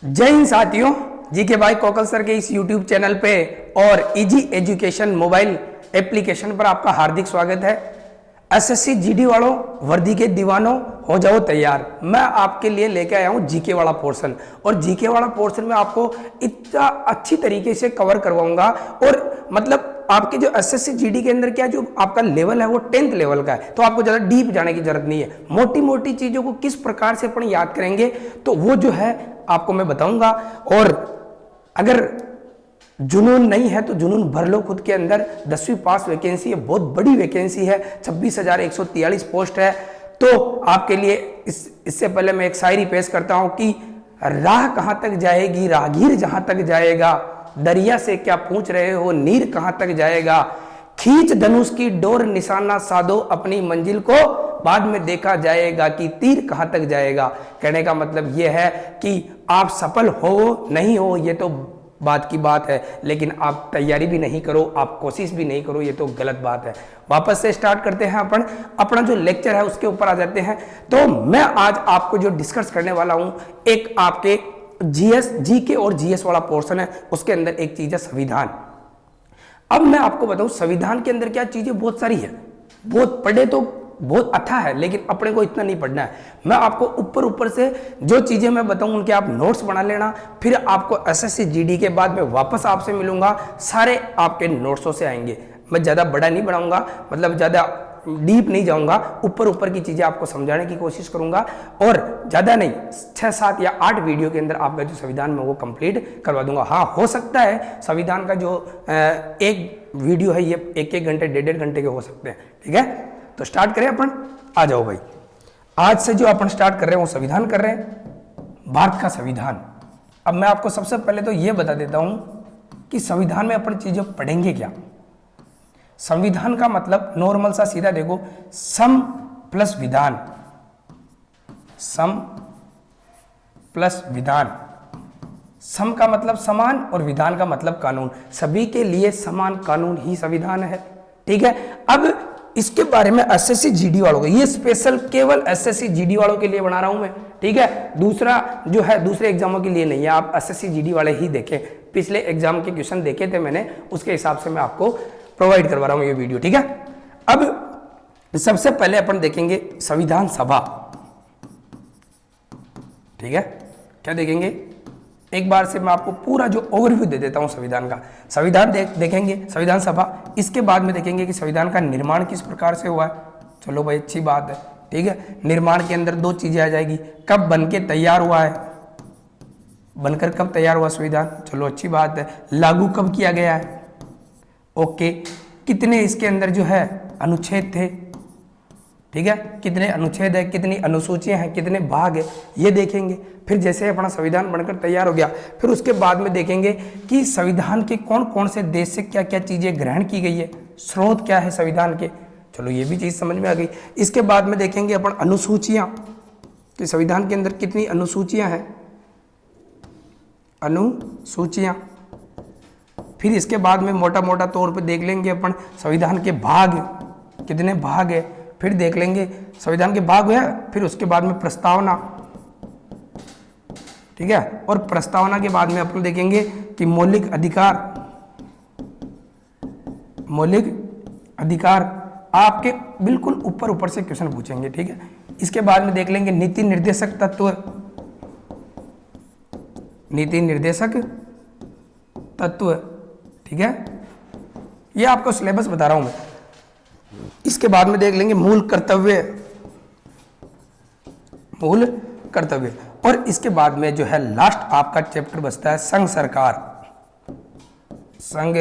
जय हिंद साथियों, जीके भाई कौकल सर के इस YouTube चैनल पे और इजी एजुकेशन मोबाइल एप्लीकेशन पर आपका हार्दिक स्वागत है। एसएससी जीडी वालों, वर्दी के दीवानों, हो जाओ तैयार। मैं आपके लिए लेके आया हूँ जीके वाला पोर्शन, और जीके वाला पोर्शन में आपको इतना अच्छी तरीके से कवर करवाऊंगा। और मतलब आपके जो एसएससी जीडी के अंदर क्या जो आपका लेवल है वो 10th लेवल का है, तो आपको ज्यादा डीप जाने की जरूरत नहीं है। मोटी मोटी चीजों को किस प्रकार से अपन याद करेंगे तो वो जो है आपको मैं बताऊंगा। और अगर जुनून नहीं है तो जुनून भर लो खुद के अंदर। 10वीं पास वैकेंसी है, बहुत बड़ी वैकेंसी है, 26,143 पोस्ट है। तो आपके लिए इससे पहले मैं एक शायरी पेश करता हूं कि राह कहां तक जाएगी राहगीर जहां तक जाएगा, दरिया से क्या पूछ रहे हो नीर कहां तक जाएगा, खींच धनुष की डोर निशाना साधो अपनी मंजिल को, बाद में देखा जाएगा कि तीर कहां तक जाएगा। कहने का मतलब यह है कि आप सफल हो नहीं हो ये तो बात की बात है, लेकिन आप तैयारी भी नहीं करो, आप कोशिश भी नहीं करो, ये तो गलत बात है। वापस से स्टार्ट करते हैं अपन अपना जो लेक्चर है उसके ऊपर आ जाते हैं। तो मैं आज आपको जो डिस्कस करने वाला हूं, एक आपके जीके और जीएस वाला पोर्शन है, उसके अंदर एक चीज है संविधान। अब मैं आपको बताऊं संविधान के अंदर क्या चीजें बहुत सारी है, बहुत पढ़े तो बहुत अच्छा है, लेकिन अपने को इतना नहीं पढ़ना है। मैं आपको ऊपर ऊपर से जो चीजें मैं बताऊं उनके आप नोट्स बना लेना, फिर आपको एसएससी जीडी के बाद में वापस आपसे मिलूंगा, सारे आपके नोट्सों से आएंगे। मैं ज्यादा बड़ा नहीं बनाऊंगा, मतलब ज्यादा डीप नहीं जाऊंगा, ऊपर ऊपर की चीजें आपको समझाने की कोशिश करूंगा। और ज्यादा नहीं, 6, 7 या 8 वीडियो के अंदर आपका जो संविधान में वो कंप्लीट करवा दूंगा। हाँ, हो सकता है संविधान का जो एक वीडियो है ये 1-1 घंटे 1.5 घंटे के हो सकते हैं। ठीक है, तो स्टार्ट करें अपन। आ जाओ भाई, आज से जो अपन स्टार्ट कर रहे हैं वो संविधान कर रहे हैं, भारत का संविधान। अब मैं आपको सबसे पहले तो ये बता देता हूं कि संविधान में अपन चीजें पढ़ेंगे क्या। संविधान का मतलब नॉर्मल सा सीधा देखो, सम प्लस विधान, सम प्लस विधान। सम का मतलब समान और विधान का मतलब कानून। सभी के लिए समान कानून ही संविधान है। ठीक है, अब इसके बारे में एसएससी जीडी वालों को, ये स्पेशल केवल एसएससी जीडी वालों के लिए बना रहा हूं मैं। ठीक है, दूसरा जो है दूसरे एग्जामों के लिए नहीं है, आप एसएससी जीडी वाले ही देखें। पिछले एग्जाम के क्वेश्चन देखे थे मैंने, उसके हिसाब से मैं आपको प्रोवाइड करवा रहा हूं ये वीडियो। ठीक है, अब सबसे पहले अपन देखेंगे संविधान सभा। ठीक है, क्या देखेंगे, एक बार से मैं आपको पूरा जो ओवरव्यू दे देता हूं संविधान का। संविधान देखेंगे, संविधान सभा, इसके बाद में देखेंगे कि संविधान का निर्माण किस प्रकार से हुआ है। चलो भाई, अच्छी बात है। ठीक है, निर्माण के अंदर 2 चीजें आ जाएगी, कब बन के तैयार हुआ है, बनकर कब तैयार हुआ संविधान, चलो अच्छी बात है। लागू कब किया गया है, ओके। कितने इसके अंदर जो है अनुच्छेद थे, ठीक है, कितने अनुच्छेद है, कितनी अनुसूचियां हैं, कितने भाग है, ये देखेंगे। फिर जैसे अपना संविधान बनकर तैयार हो गया, फिर उसके बाद में देखेंगे कि संविधान के कौन कौन से देश से क्या क्या चीजें ग्रहण की गई है, स्रोत क्या है संविधान के, चलो ये भी चीज समझ में आ गई। इसके बाद में देखेंगे अपन अनुसूचियां, कि संविधान के अंदर कितनी अनुसूचियां हैं, अनुसूचियां। फिर इसके बाद में मोटा मोटा तौर पे देख लेंगे अपन संविधान के भाग, कितने भाग है, फिर देख लेंगे संविधान के भाग है। फिर उसके बाद में प्रस्तावना, ठीक है, और प्रस्तावना के बाद में अपन देखेंगे कि मौलिक अधिकार, मौलिक अधिकार आपके बिल्कुल ऊपर ऊपर से क्वेश्चन पूछेंगे। ठीक है, इसके बाद में देख लेंगे नीति निर्देशक तत्व, नीति निर्देशक तत्व। ठीक है, ये आपको सिलेबस बता रहा हूं मैं। इसके बाद में देख लेंगे मूल कर्तव्य, मूल कर्तव्य। और इसके बाद में जो है लास्ट आपका चैप्टर बचता है संघ सरकार, संघ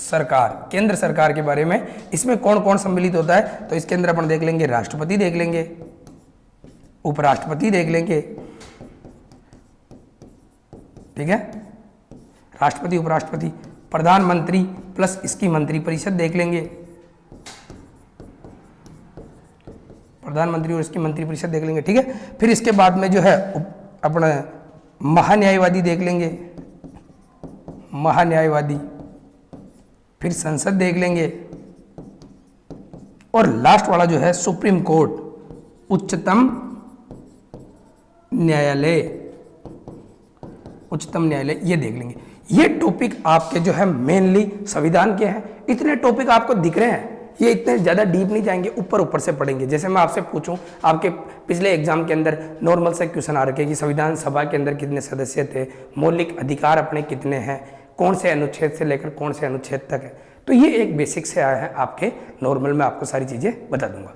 सरकार, केंद्र सरकार के बारे में। इसमें कौन कौन सम्मिलित होता है, तो इसके अंदर अपन देख लेंगे राष्ट्रपति देख लेंगे, उपराष्ट्रपति देख लेंगे। ठीक है, राष्ट्रपति, उपराष्ट्रपति, प्रधानमंत्री प्लस इसकी मंत्रिपरिषद देख लेंगे, प्रधानमंत्री और इसकी मंत्रिपरिषद देख लेंगे। ठीक है, फिर इसके बाद में जो है अपना महान्यायवादी देख लेंगे, महान्यायवादी, फिर संसद देख लेंगे, और लास्ट वाला जो है सुप्रीम कोर्ट, उच्चतम न्यायालय। उच्चतम न्यायालय, ये देख लेंगे। ये टॉपिक आपके जो है मेनली संविधान के हैं। इतने टॉपिक आपको दिख रहे हैं, ये इतने ज़्यादा डीप नहीं जाएंगे, ऊपर ऊपर से पढ़ेंगे। जैसे मैं आपसे पूछूं, आपके पिछले एग्जाम के अंदर नॉर्मल से क्वेश्चन आ रखे कि संविधान सभा के अंदर कितने सदस्य थे, मौलिक अधिकार अपने कितने हैं, कौन से अनुच्छेद से लेकर कौन से अनुच्छेद तक है। तो ये एक बेसिक से आया है आपके नॉर्मल में, आपको सारी चीज़ें बता दूंगा।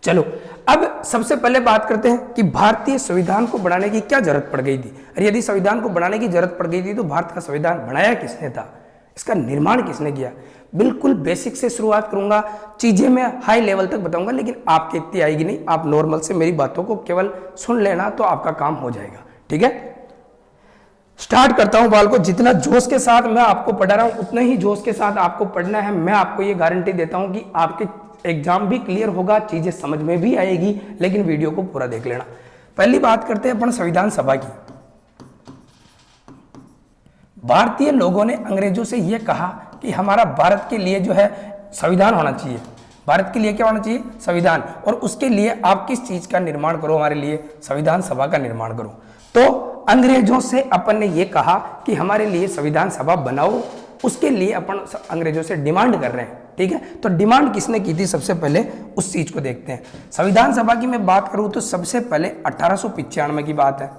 चलो अब सबसे पहले बात करते हैं कि भारतीय संविधान को बनाने की क्या जरूरत पड़ गई थी। और यदि संविधान को बनाने की जरूरत पड़ गई थी तो भारत का संविधान बनाया किसने था, इसका निर्माण किसने किया। बिल्कुल बेसिक से शुरुआत करूंगा, चीजें मैं हाई लेवल तक बताऊंगा, लेकिन आपके इतनी आएगी नहीं। आप नॉर्मल से मेरी बातों को केवल सुन लेना तो आपका काम हो जाएगा। ठीक है, स्टार्ट करता हूं बाल को। जितना जोश के साथ मैं आपको पढ़ा रहा हूं उतना ही जोश के साथ आपको पढ़ना है। मैं आपको ये गारंटी देता हूं कि आपके एग्जाम भी क्लियर होगा, चीजें समझ में भी आएगी, लेकिन वीडियो को पूरा देख लेना। पहली बात करते हैं अपन संविधान सभा की। भारतीय लोगों ने अंग्रेजों से यह कहा कि हमारा भारत के लिए जो है संविधान होना चाहिए। भारत के लिए क्या होना चाहिए, संविधान, और उसके लिए आप किस चीज का निर्माण करो, हमारे लिए संविधान सभा का निर्माण करो। तो अंग्रेजों से अपन ने यह कहा कि हमारे लिए संविधान सभा बनाओ, उसके लिए अपन अंग्रेजों से डिमांड कर रहे हैं। ठीक है, तो डिमांड किसने की थी, सबसे पहले उस चीज को देखते हैं। संविधान सभा की मैं बात करूं तो सबसे पहले 1895 की बात है,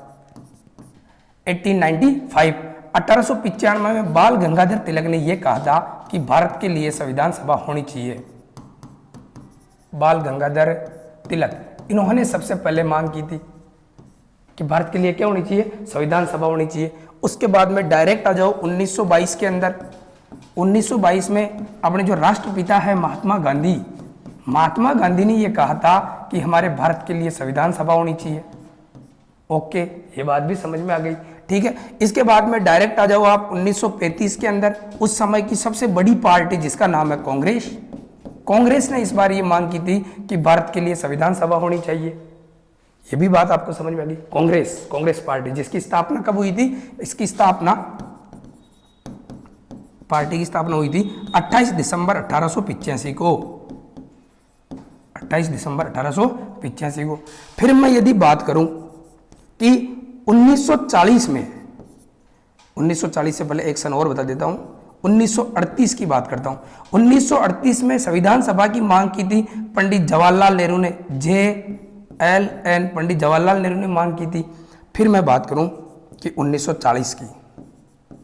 1895। 1895 में बाल गंगाधर तिलक ने यह कहा था कि भारत के लिए संविधान सभा होनी चाहिए। बाल गंगाधर तिलक, इन्होंने सबसे पहले मांग की थी कि भारत के लिए क्या होनी चाहिए, संविधान सभा होनी चाहिए। उसके बाद में डायरेक्ट आ जाओ 1922 के अंदर। 1922 में अपने जो राष्ट्रपिता है महात्मा गांधी ने यह कहा था कि हमारे भारत के लिए संविधान सभा होनी चाहिए। ओके, ये बात भी समझ में आ गई। ठीक है, इसके बाद में डायरेक्ट आ जाओ आप 1935 के अंदर। उस समय की सबसे बड़ी पार्टी जिसका नाम है कांग्रेस ने इस बार ये मांग की थी कि भारत के लिए संविधान सभा होनी चाहिए। ये भी बात आपको समझ में आ गई। कांग्रेस पार्टी जिसकी स्थापना कब हुई थी, इसकी स्थापना, पार्टी की स्थापना हुई थी 28 दिसंबर 1885 को। 28 दिसंबर 1885 को। फिर मैं यदि बात करूं कि 1940 में, 1940 से पहले एक सन और बता देता हूं, 1938 की बात करता हूं। 1938 में संविधान सभा की मांग की थी पंडित जवाहरलाल नेहरू ने, JLN पंडित जवाहरलाल नेहरू ने मांग की थी। फिर मैं बात करूं कि 1940 की,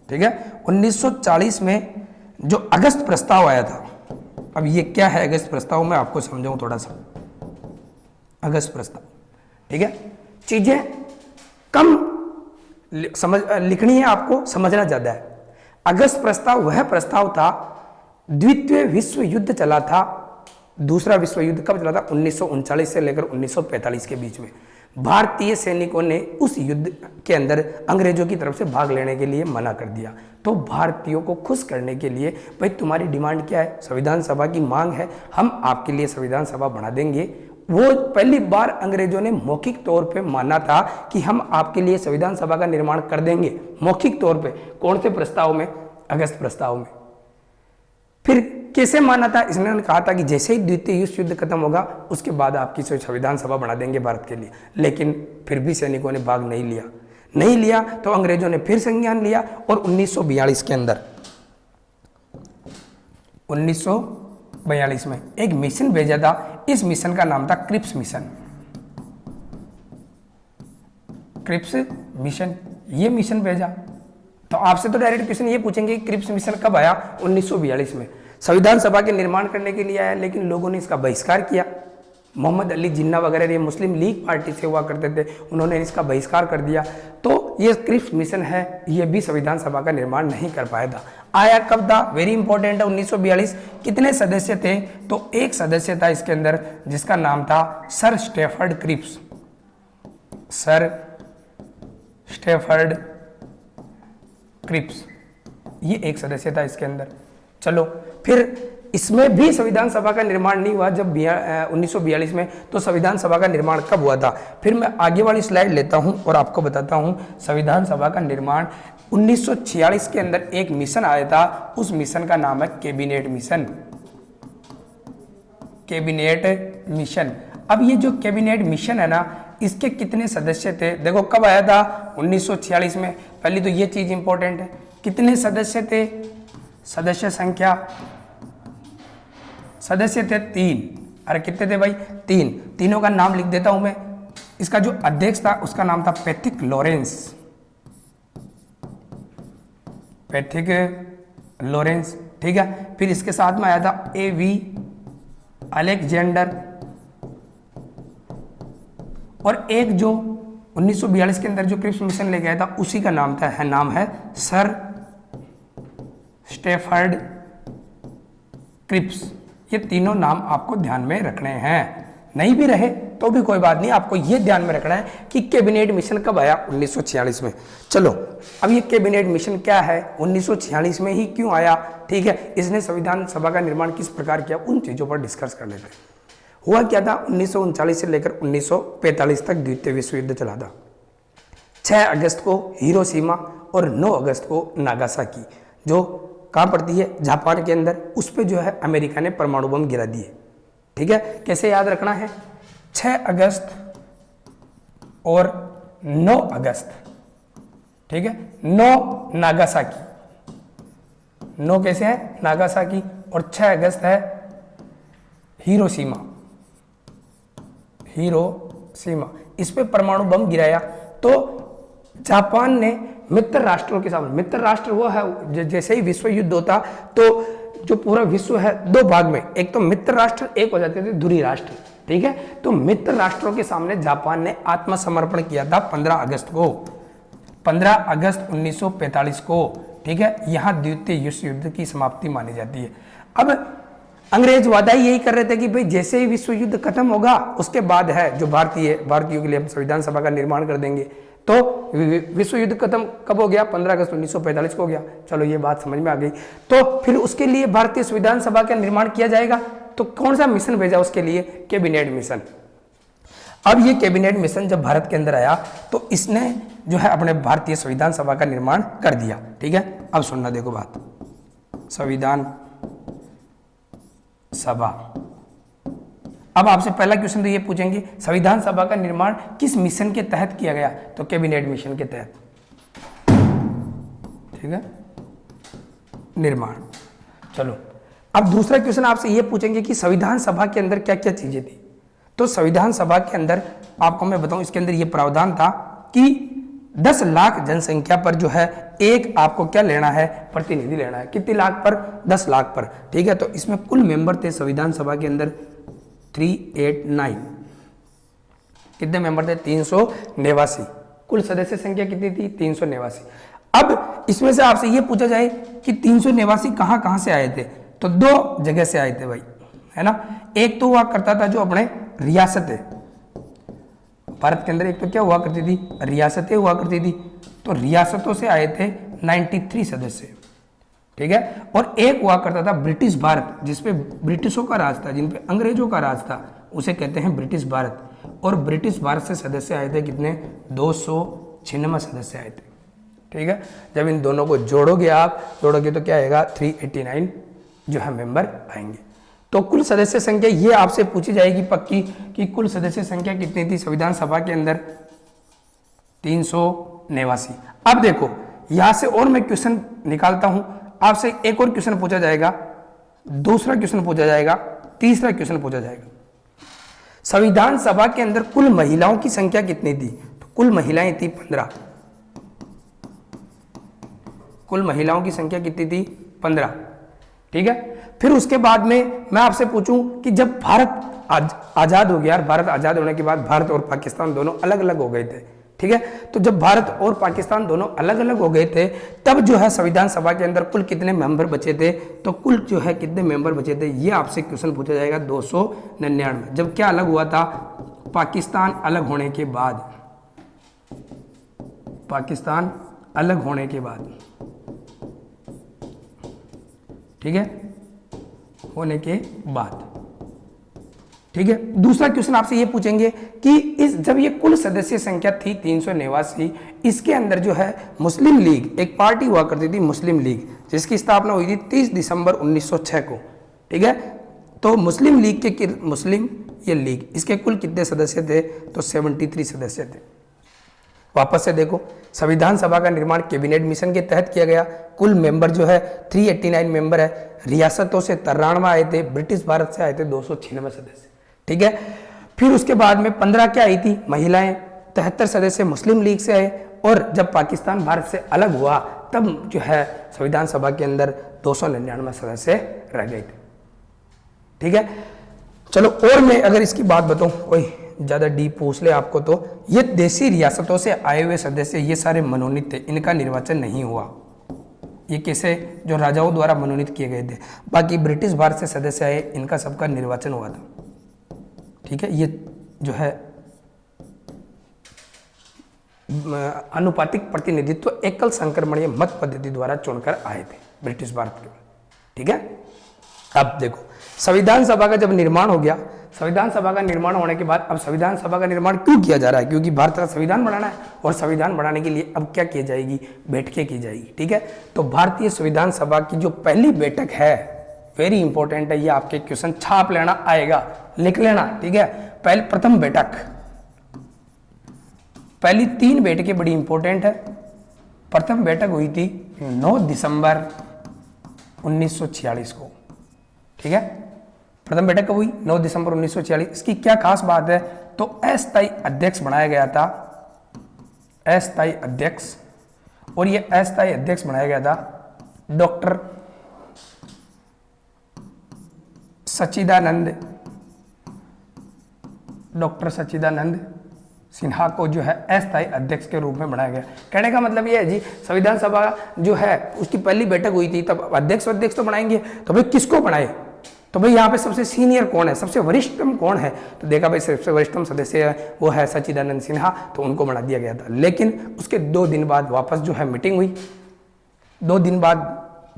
ठीक है, 1940 में जो अगस्त प्रस्ताव आया था। अब ये क्या है अगस्त प्रस्ताव, मैं आपको समझाऊं थोड़ा सा। अगस्त प्रस्ताव, ठीक है, चीजें कम लिखनी है, आपको समझना ज्यादा है। अगस्त प्रस्ताव वह प्रस्ताव था, द्वितीय विश्व युद्ध चला था। दूसरा विश्व युद्ध कब चला था, 1939 से लेकर 1945 के बीच में। भारतीय सैनिकों ने उस युद्ध के अंदर अंग्रेजों की तरफ से भाग लेने के लिए मना कर दिया। तो भारतीयों को खुश करने के लिए, भाई तुम्हारी डिमांड क्या है, संविधान सभा की मांग है, हम आपके लिए संविधान सभा बना देंगे। वो पहली बार अंग्रेजों ने मौखिक तौर पे माना था कि हम आपके लिए संविधान सभा का निर्माण कर देंगे, मौखिक तौर पे। कौन से प्रस्ताव में, अगस्त प्रस्ताव में। फिर कैसे माना था, इसने कहा था कि जैसे ही द्वितीय विश्व युद्ध खत्म होगा उसके बाद आपकी संविधान सभा बना देंगे भारत के लिए। लेकिन फिर भी सैनिकों ने भाग नहीं लिया तो अंग्रेजों ने फिर संज्ञान लिया और 1942 के अंदर, 1942 में एक मिशन भेजा था। इस मिशन का नाम था क्रिप्स मिशन। ये मिशन भेजा तो आपसे तो डायरेक्ट क्वेश्चन ये पूछेंगे कि क्रिप्स मिशन कब आया, 1942 में। संविधान सभा के निर्माण करने के लिए आया, लेकिन लोगों ने इसका बहिष्कार किया। मोहम्मद अली जिन्ना वगैरह ये मुस्लिम लीग पार्टी से हुआ करते थे, उन्होंने इसका बहिष्कार कर दिया। तो ये क्रिप्स मिशन है, ये भी संविधान सभा का निर्माण नहीं कर पाया था। आया कब था, वेरी इंपॉर्टेंट है, 1942। कितने सदस्य थे, तो एक सदस्य था इसके अंदर जिसका नाम था सर स्टैफर्ड क्रिप्स। ये एक सदस्य था इसके अंदर। चलो, फिर इसमें भी संविधान सभा का निर्माण नहीं हुआ जब 1942 में। तो संविधान सभा का निर्माण कब हुआ था, फिर मैं आगे वाली स्लाइड लेता हूं और आपको बताता हूं। संविधान सभा का निर्माण 1946 के अंदर एक मिशन आया था, उस मिशन का नाम है कैबिनेट मिशन। अब ये जो कैबिनेट मिशन है ना, इसके कितने सदस्य थे? देखो कब आया था? 1946 में। पहली तो ये चीज इंपॉर्टेंट है, कितने सदस्य थे? सदस्य संख्या, सदस्य थे 3। अरे कितने थे भाई? 3। तीनों का नाम लिख देता हूं मैं। इसका जो अध्यक्ष था उसका नाम था पैथिक लॉरेंस, पैथिक लॉरेंस, ठीक है। फिर इसके साथ में आया था A.V. अलेक्जेंडर, और एक जो 1942 के अंदर जो क्रिप्स मिशन लेके आया था उसी का नाम नाम है सर स्टेफर्ड क्रिप्स। ये तीनों नाम आपको ध्यान में रखने हैं, नहीं भी रहे तो भी कोई बात नहीं, आपको ये ध्यान में रखना है कि कैबिनेट मिशन कब आया? 1946 में। चलो अब ये कैबिनेट मिशन क्या है, 1946 में ही क्यों आया, ठीक है, इसने संविधान सभा का निर्माण किस प्रकार किया, उन चीजों पर डिस्कस कर लेते हैं। हुआ क्या था? 1939 से लेकर 1945 तक द्वितीय विश्व युद्ध चला था। 6 अगस्त को हिरोशिमा और 9 अगस्त को नागासाकी, जो कहाँ पड़ती है? जापान के अंदर, उस पर जो है अमेरिका ने परमाणु बम गिरा दिए, ठीक है। कैसे याद रखना है? 6 अगस्त और 9 अगस्त, ठीक है। 9 नागासाकी, 9 कैसे है? नागासाकी, और 6 अगस्त है हिरोशिमा, हिरोशिमा, इस पे परमाणु बम गिराया। तो जापान ने मित्र राष्ट्रों के सामने, मित्र राष्ट्र वो है जैसे ही विश्व युद्ध होता तो जो पूरा विश्व है 2 भाग में, एक तो मित्र राष्ट्र, एक हो जाते थे धुरी राष्ट्र, ठीक है। तो मित्र राष्ट्रों के सामने जापान ने आत्मसमर्पण किया था 15 अगस्त को, 15 अगस्त 1945 को, ठीक है। यहां द्वितीय विश्व युद्ध की समाप्ति मानी जाती है। अब अंग्रेज वादा यही कर रहे थे कि भाई जैसे ही विश्व युद्ध खत्म होगा उसके बाद है जो भारतीयों के लिए हम संविधान सभा का निर्माण कर देंगे। तो विश्व युद्ध खत्म कब हो गया? 15 अगस्त 1945 को हो गया। चलो ये बात समझ में आ गई। तो फिर उसके लिए भारतीय संविधान सभा का निर्माण किया जाएगा, तो कौन सा मिशन भेजा उसके लिए? Cabinet mission. अब ये कैबिनेट मिशन जब भारत के अंदर आया तो इसने जो है अपने भारतीय संविधान सभा का निर्माण कर दिया, ठीक है। अब सुनना, देखो बात, संविधान सभा। अब आपसे पहला क्वेश्चन तो ये पूछेंगे संविधान सभा का निर्माण किस मिशन के तहत किया गया? तो कैबिनेट मिशन के तहत, ठीक है, निर्माण। चलो अब दूसरा क्वेश्चन आपसे ये पूछेंगे कि संविधान सभा के अंदर क्या क्या चीजें थी। तो संविधान सभा के अंदर आपको मैं बताऊं, इसके अंदर ये प्रावधान था कि 10 लाख जनसंख्या पर जो है एक आपको क्या लेना है? प्रतिनिधि लेना है। कितने लाख पर? 10 लाख पर, ठीक है। तो इसमें कुल मेंबर थे संविधान सभा के अंदर 389। कितने मेंबर थे? 389। कुल सदस्य संख्या कितनी थी? 389। अब इसमें से आपसे ये पूछा जाए कि 389 कहां से आए थे? तो 2 जगह से आए थे भाई, है ना। एक तो हुआ करता था जो अपने रियासतें, भारत के अंदर एक तो क्या हुआ करती थी? रियासतें हुआ करती थी। तो रियासतों से आए थे 93 सदस्य, ठीक है। और एक हुआ करता था ब्रिटिश भारत, जिसपे ब्रिटिशों का राज था, जिन पे अंग्रेजों का राज था, उसे कहते हैं ब्रिटिश भारत। और ब्रिटिश भारत से सदस्य आए थे कितने? 296 सदस्य आए थे, ठीक है। जब इन दोनों को जोड़ोगे तो क्या आएगा? 389 जो है मेंबर आएंगे। तो कुल सदस्य संख्या ये आपसे पूछी जाएगी पक्की कि कुल सदस्य संख्या कितनी थी संविधान सभा के अंदर? 389। अब देखो यहां से और मैं क्वेश्चन निकालता हूं, आपसे एक और क्वेश्चन पूछा जाएगा, दूसरा क्वेश्चन पूछा जाएगा, तीसरा क्वेश्चन पूछा जाएगा। संविधान सभा के अंदर कुल महिलाओं की संख्या कितनी थी? तो कुल महिलाएं थी 15। कुल महिलाओं की संख्या कितनी थी? 15, ठीक है। फिर उसके बाद में मैं आपसे पूछूं कि जब भारत आजाद हो गया, भारत आजाद होने के बाद भारत और पाकिस्तान दोनों अलग अलग हो गए थे, ठीक है। तो जब भारत और पाकिस्तान दोनों अलग अलग हो गए थे तब जो है संविधान सभा के अंदर कुल कितने मेंबर बचे थे? तो कुल जो है कितने मेंबर बचे थे ये आपसे क्वेश्चन पूछा जाएगा। 299। जब क्या अलग हुआ था? पाकिस्तान अलग होने के बाद, पाकिस्तान अलग होने के बाद, ठीक है, होने के बाद, ठीक है। दूसरा क्वेश्चन आपसे ये पूछेंगे कि इस जब ये कुल सदस्य संख्या थी 389, इसके अंदर जो है मुस्लिम लीग एक पार्टी हुआ करती थी, मुस्लिम लीग, जिसकी स्थापना हुई थी 30 दिसंबर 1906 को, ठीक है। तो मुस्लिम ये लीग। इसके कुल कितने सदस्य थे? तो 73 सदस्य थे। वापस से देखो, संविधान सभा का निर्माण कैबिनेट मिशन के तहत किया गया। कुल मेंबर जो है 389 मेंबर है। रियासतों से 93 आए थे, ब्रिटिश भारत से आए थे 296 सदस्य। ठीक है, फिर उसके बाद में 15 क्या आई थी? महिलाएं। 73 सदस्य मुस्लिम लीग से आए, और जब पाकिस्तान भारत से अलग हुआ तब जो है संविधान सभा के अंदर 299 सदस्य रह गए थे। ठीक है, चलो और मैं अगर इसकी बात बताऊं, कोई ज्यादा डीप पूछ ले आपको, तो ये देशी रियासतों से आए हुए सदस्य ये सारे मनोनीत थे, इनका निर्वाचन नहीं हुआ। ये कैसे? जो राजाओं द्वारा मनोनीत किए गए थे। बाकी ब्रिटिश भारत से सदस्य आए, इनका सबका निर्वाचन हुआ था। ठीक है, ये जो है अनुपातिक प्रतिनिधित्व एकल संक्रमणीय मत पद्धति द्वारा चुनकर आए थे ब्रिटिश भारत के। ठीक है, अब देखो संविधान सभा का जब निर्माण हो गया, संविधान सभा का निर्माण होने के बाद अब संविधान सभा का निर्माण क्यों किया जा रहा है? क्योंकि भारत का संविधान बनाना है, और संविधान बनाने के लिए अब क्या की जाएगी? बैठकें की जाएगी। ठीक है, तो भारतीय संविधान सभा की जो पहली बैठक है, वेरी इंपॉर्टेंट है, ये आपके क्वेश्चन छाप लेना आएगा, लिख लेना। ठीक है, प्रथम बैठक, पहली 3 बैठकें बड़ी इंपॉर्टेंट है। प्रथम बैठक हुई थी 9 दिसंबर 1946 को। ठीक है, प्रथम बैठक कब हुई? 9 दिसंबर 1946। इसकी क्या खास बात है? तो अस्थायी अध्यक्ष बनाया गया था, अस्थायी अध्यक्ष, और ये अस्थायी अध्यक्ष बनाया गया था डॉक्टर सच्चिदानंद सिन्हा को जो है अस्थायी अध्यक्ष के रूप में बनाया गया। कहने का मतलब ये है जी, संविधान सभा जो है उसकी पहली बैठक हुई थी, तब अध्यक्ष तो बनाएंगे, तो भाई किसको बनाए? तो भाई यहाँ पे सबसे सीनियर कौन है, सबसे वरिष्ठतम कौन है? तो देखा भाई सबसे वरिष्ठतम सदस्य वो है सच्चिदानंद सिन्हा, तो उनको बना दिया गया था। लेकिन उसके 2 दिन बाद वापस जो है मीटिंग हुई, 2 दिन बाद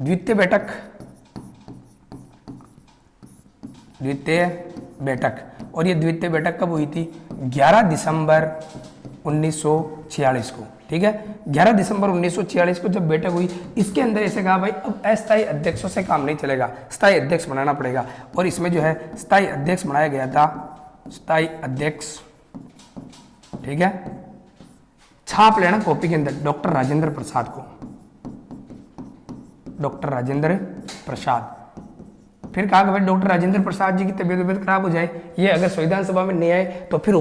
द्वितीय बैठक, और ये द्वितीय बैठक कब हुई थी? 11 दिसंबर 1946 को। ठीक है, 11 दिसंबर 1946 को जब बैठक हुई, इसके अंदर ऐसे कहा भाई अब अस्थायी अध्यक्षों से काम नहीं चलेगा, स्थायी अध्यक्ष बनाना पड़ेगा। और इसमें जो है स्थायी अध्यक्ष बनाया गया था, स्थायी अध्यक्ष। ठीक है, छाप लेना कॉपी के अंदर, डॉक्टर राजेंद्र प्रसाद को, डॉक्टर राजेंद्र प्रसाद। फिर कहा कि भाई डॉक्टर राजेंद्र प्रसाद जी की तबीयत खराब हो जाए, ये अगर संविधान सभा में नहीं आए तो फिर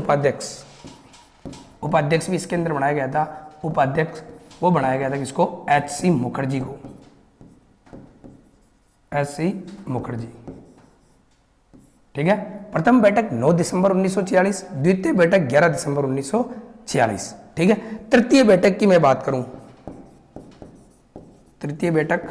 उपाध्यक्ष भी इसके अंदर बनाया गया था। उपाध्यक्ष वो बनाया गया था किसको? H.C. मुखर्जी को, H.C. मुखर्जी। ठीक है, प्रथम बैठक 9 दिसंबर 1946, द्वितीय बैठक 11 दिसंबर 1946। ठीक है, तृतीय बैठक की मैं बात करूं, तृतीय बैठक,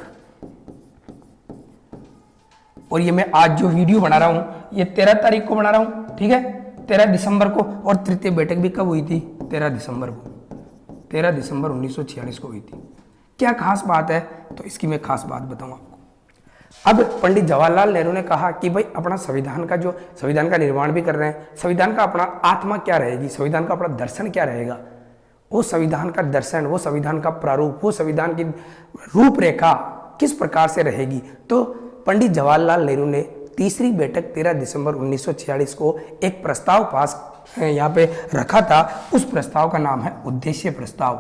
और ये मैं आज जो वीडियो बना रहा हूं ये 13 तारीख को बना रहा हूं। ठीक है, 13 दिसंबर को, और तृतीय बैठक भी कब हुई थी? 13 दिसंबर को, 13 दिसंबर 1946 को हुई थी। क्या खास बात है? तो इसकी मैं खास बात बताऊं आपको। अब पंडित जवाहरलाल नेहरू ने कहा कि भाई अपना संविधान का निर्माण भी कर रहे हैं, संविधान का अपना आत्मा क्या रहेगी, संविधान का अपना दर्शन क्या रहेगा, वो संविधान का दर्शन, वो संविधान का प्रारूप, वो संविधान की रूपरेखा किस प्रकार से रहेगी। तो पंडित जवाहरलाल नेहरू ने तीसरी बैठक 13 दिसंबर 1946 को एक प्रस्ताव पास यहाँ पे रखा था। उस प्रस्ताव का नाम है उद्देश्य प्रस्ताव।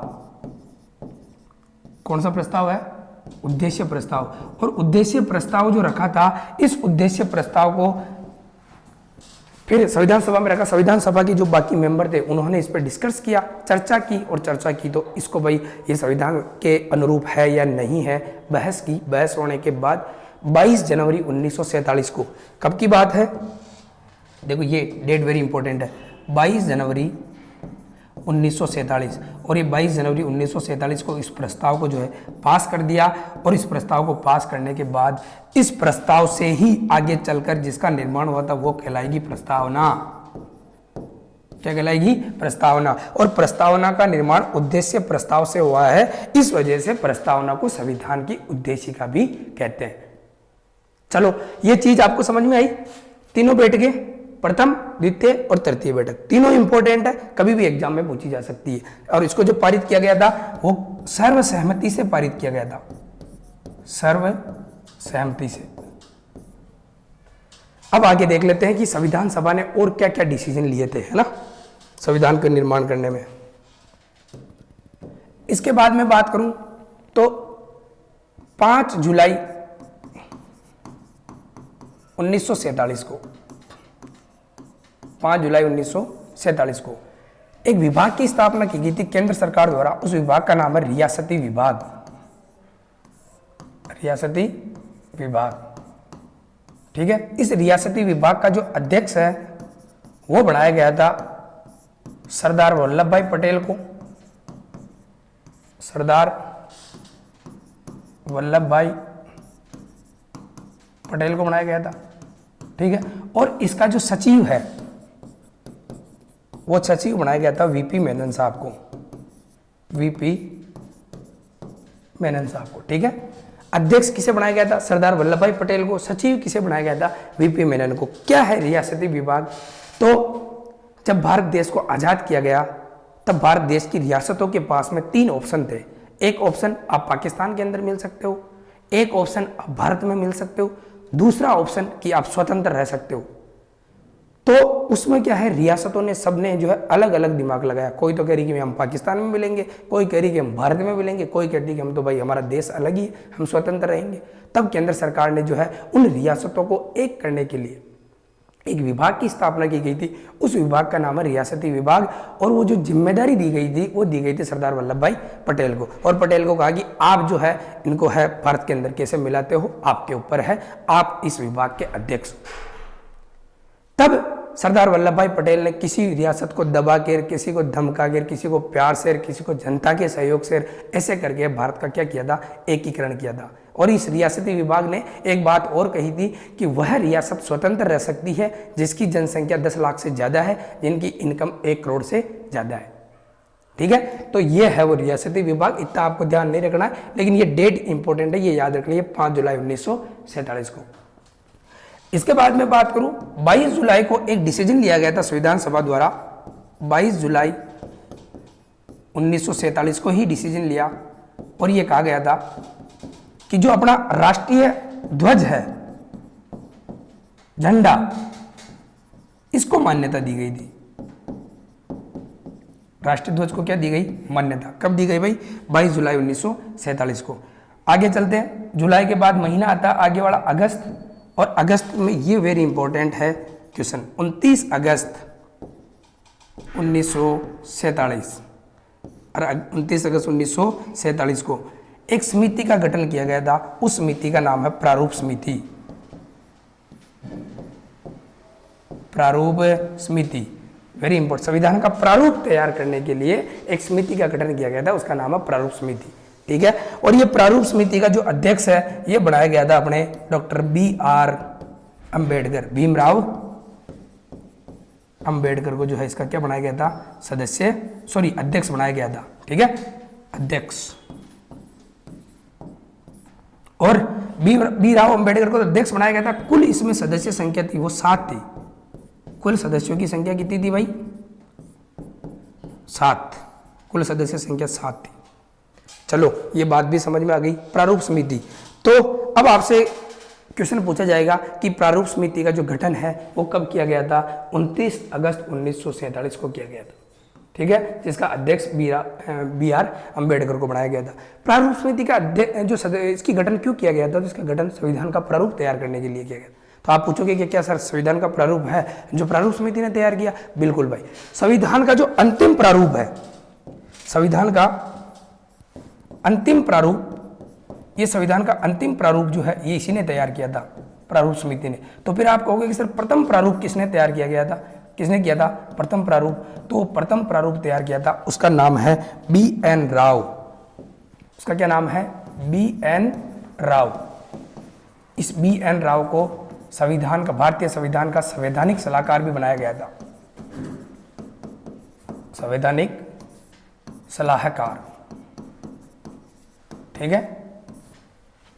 कौन सा प्रस्ताव है? उद्देश्य प्रस्ताव। और उद्देश्य प्रस्ताव जो रखा था, इस उद्देश्य प्रस्ताव को फिर संविधान सभा में रखा। संविधान सभा की जो बाकी मेंबर थे उन्होंने इस पर डिस्कस किया, चर्चा की, तो इसको भाई ये संविधान के अनुरूप है या नहीं है, बहस की। बहस होने के बाद 22 जनवरी 1947 को, कब की बात है? देखो ये डेट वेरी इंपॉर्टेंट है, 22 जनवरी 1947। और ये 22 जनवरी 1947 को इस प्रस्ताव को जो है पास कर दिया। और इस प्रस्ताव को पास करने के बाद इस प्रस्ताव से ही आगे चलकर जिसका निर्माण हुआ था वो कहलाएगी प्रस्तावना। क्या कहलाएगी? प्रस्तावना। और प्रस्तावना का निर्माण उद्देश्य प्रस्ताव से हुआ है, इस वजह से प्रस्तावना को संविधान की उद्देशिका भी कहते हैं। चलो ये चीज आपको समझ में आई। तीनों बैठकें, प्रथम, द्वितीय और तृतीय बैठक, तीनों इंपॉर्टेंट है, कभी भी एग्जाम में पूछी जा सकती है। और इसको जो पारित किया गया था वो सर्वसहमति से पारित किया गया था, सर्वसहमति से। अब आगे देख लेते हैं कि संविधान सभा ने और क्या क्या डिसीजन लिए थे, है ना, संविधान का निर्माण करने में। इसके बाद में बात करूं तो 5 जुलाई 1947 को 5 जुलाई 1947 को एक विभाग की स्थापना की गई थी केंद्र सरकार द्वारा। उस विभाग का नाम है रियासती विभाग। रियासती विभाग, ठीक है। इस रियासती विभाग का जो अध्यक्ष है वो बनाया गया था सरदार वल्लभ भाई पटेल को। सरदार वल्लभ भाई पटेल को बनाया गया था, ठीक है। और इसका जो सचिव है वो सचिव बनाया गया था वीपी मेनन साहब को, वीपी मेनन साहब को, ठीक है। अध्यक्ष किसे बनाया गया था? सरदार वल्लभ भाई पटेल को। सचिव किसे बनाया गया था? वीपी मेनन को। क्या है रियासती विभाग? तो जब भारत देश को आजाद किया गया तब भारत देश की रियासतों के पास में 3 ऑप्शन थे। एक ऑप्शन आप पाकिस्तान के अंदर मिल सकते हो, एक ऑप्शन आप भारत में मिल सकते हो, दूसरा ऑप्शन कि आप स्वतंत्र रह सकते हो। तो उसमें क्या है, रियासतों ने सबने जो है अलग अलग दिमाग लगाया। कोई तो कह रही कि हम पाकिस्तान में मिलेंगे, कोई कह रही कि हम भारत में मिलेंगे, कोई कहती कि हम तो भाई हमारा देश अलग ही है, हम स्वतंत्र रहेंगे। तब केंद्र सरकार ने जो है उन रियासतों को एक करने के लिए एक विभाग की स्थापना की गई थी। उस विभाग का नाम है रियासती विभाग। और वो जो जिम्मेदारी दी गई थी वो दी गई थी सरदार वल्लभ भाई पटेल को। और पटेल को कहा कि आप जो है इनको है भारत के अंदर कैसे मिलाते हो, आपके ऊपर है, आप इस विभाग के अध्यक्ष। तब सरदार वल्लभ भाई पटेल ने किसी रियासत को दबा कर, किसी को धमका कर, किसी को प्यार से, किसी को जनता के सहयोग से, ऐसे करके भारत का क्या किया था, एकीकरण किया था। और इस रियासती विभाग ने एक बात और कही थी कि वह रियासत स्वतंत्र रह सकती है जिसकी जनसंख्या 10 लाख से ज्यादा है, जिनकी इनकम 1 करोड़ से ज्यादा है, ठीक है। तो ये है वो रियासती विभाग। इतना आपको ध्यान नहीं रखना है, लेकिन ये डेट इंपॉर्टेंट है, ये याद रखना है, 5 जुलाई 1947 को। इसके बाद में बात करूं, 22 जुलाई को एक डिसीजन लिया गया था संविधान सभा द्वारा। 22 जुलाई 1947 को ही डिसीजन लिया और यह कहा गया था कि जो अपना राष्ट्रीय ध्वज है, झंडा, इसको मान्यता दी गई थी। राष्ट्रीय ध्वज को क्या दी गई? मान्यता। कब दी गई भाई? 22 जुलाई 1947 को। आगे चलते हैं, जुलाई के बाद महीना आता है आगे वाला अगस्त। और अगस्त में ये वेरी इंपॉर्टेंट है क्वेश्चन, 29 अगस्त 1947 और 29 अगस्त 1947 को एक समिति का गठन किया गया था। उस समिति का नाम है प्रारूप समिति। प्रारूप समिति वेरी इंपॉर्टेंट। संविधान का प्रारूप तैयार करने के लिए एक समिति का गठन किया गया था, उसका नाम है प्रारूप समिति, ठीक है। और ये प्रारूप समिति का जो अध्यक्ष है ये बनाया गया था अपने डॉक्टर BR अम्बेडकर। भीमराव अम्बेडकर को जो है इसका क्या बनाया गया था? अध्यक्ष बनाया गया था, ठीक है, अध्यक्ष। और बी राव अम्बेडकर को अध्यक्ष बनाया गया था। कुल इसमें सदस्य संख्या थी वो 7 थी। कुल सदस्यों की संख्या कितनी थी भाई? 7। कुल सदस्य संख्या 7 थी। चलो ये बात भी समझ में आ गई। प्रारूप समिति, तो अब आपसे क्वेश्चन पूछा जाएगा कि प्रारूप समिति का जो गठन है वो कब किया गया था? 29 अगस्त 1947 को किया गया था, ठीक है, जिसका अध्यक्ष BR अम्बेडकर को बनाया गया था। प्रारूप समिति का इसकी गठन क्यों किया गया था? तो इसका गठन संविधान का प्रारूप तैयार करने के लिए किया गया। तो आप पूछोगे कि क्या सर संविधान का प्रारूप है जो प्रारूप समिति ने तैयार किया? बिल्कुल भाई। संविधान का जो अंतिम प्रारूप है, संविधान का अंतिम प्रारूप, ये संविधान का अंतिम प्रारूप जो है ये इसी ने तैयार किया था, प्रारूप समिति ने। तो फिर आप कहोगे कि सर प्रथम प्रारूप किसने तैयार किया गया था? किसने किया था प्रथम प्रारूप? तो प्रथम प्रारूप तैयार किया था, उसका नाम है BN राव। उसका क्या नाम है? BN राव। इस BN राव को संविधान का, भारतीय संविधान का संवैधानिक सलाहकार भी बनाया गया था। संवैधानिक सलाहकार, ठीक है।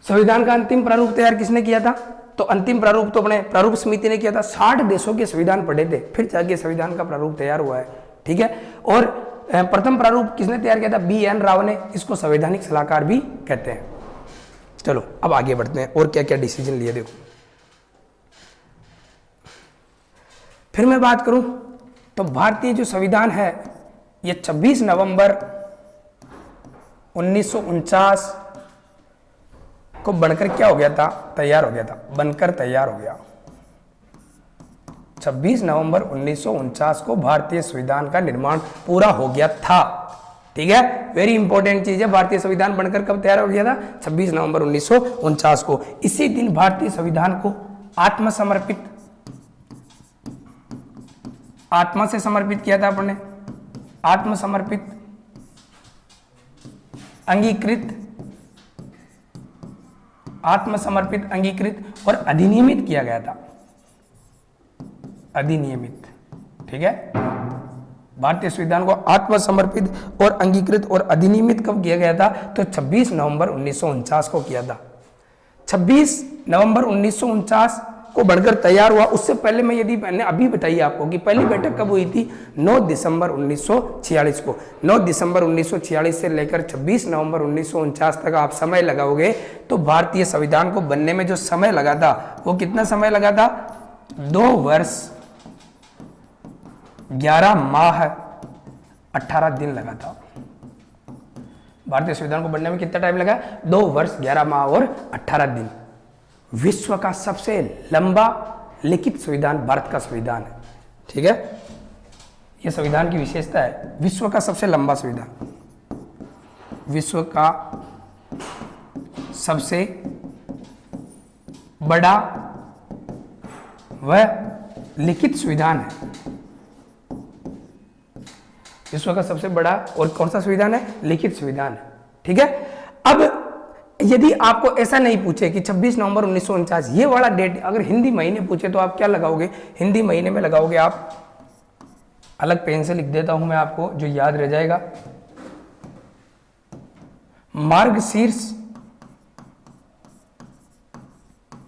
संविधान का अंतिम प्रारूप तैयार किसने किया था? तो अंतिम प्रारूप तो अपने प्रारूप समिति ने किया था। 60 देशों के संविधान पढ़े थे, फिर जाके संविधान का प्रारूप तैयार हुआ है, ठीक है। और प्रथम प्रारूप किसने तैयार किया था? BN राव ने। इसको संवैधानिक सलाहकार भी कहते हैं। चलो अब आगे बढ़ते हैं और क्या क्या डिसीजन लिए देखो। फिर मैं बात करूं तो भारतीय जो संविधान है ये 26 नवंबर 1949 को बनकर क्या हो गया था, तैयार हो गया था, बनकर तैयार हो गया। 26 नवंबर 1949 को भारतीय संविधान का निर्माण पूरा हो गया था। ठीक है, वेरी इंपॉर्टेंट चीज है, भारतीय संविधान बनकर कब तैयार हो गया था, 26 नवंबर 1949 को। इसी दिन भारतीय संविधान को आत्मसमर्पित, आत्मा से समर्पित किया था अपने, आत्मसमर्पित, अंगीकृत, आत्मसमर्पित, अंगीकृत और अधिनियमित किया गया था, अधिनियमित। ठीक है, भारतीय संविधान को आत्मसमर्पित और अंगीकृत और अधिनियमित कब किया गया था, तो 26 नवंबर 1949 को किया था। 26 नवंबर 1949 को बनकर तैयार हुआ। उससे पहले मैंने अभी बताई आपको कि पहली बैठक कब हुई थी, 9 दिसंबर 1946 को। 9 दिसंबर 1946 से लेकर 26 नवंबर 1949 तक आप समय लगाओगे तो भारतीय संविधान को बनने में जो समय लगा था वो कितना समय लगा था, 2 वर्ष 11 माह 18 दिन लगा था। भारतीय संविधान को बनने में कितना टाइम लगा, 2 वर्ष 11 माह और 18 दिन। विश्व का सबसे लंबा लिखित संविधान भारत का संविधान है। ठीक है, यह संविधान की विशेषता है, विश्व का सबसे लंबा संविधान, विश्व का सबसे बड़ा वह लिखित संविधान है, विश्व का सबसे बड़ा और कौन सा संविधान है, लिखित संविधान है। ठीक है, अब यदि आपको ऐसा नहीं पूछे कि 26 नवंबर 1949 ये वाला डेट, अगर हिंदी महीने पूछे तो आप क्या लगाओगे, हिंदी महीने में लगाओगे आप, अलग पेन से लिख देता हूं मैं आपको जो याद रह जाएगा, मार्गशीर्ष,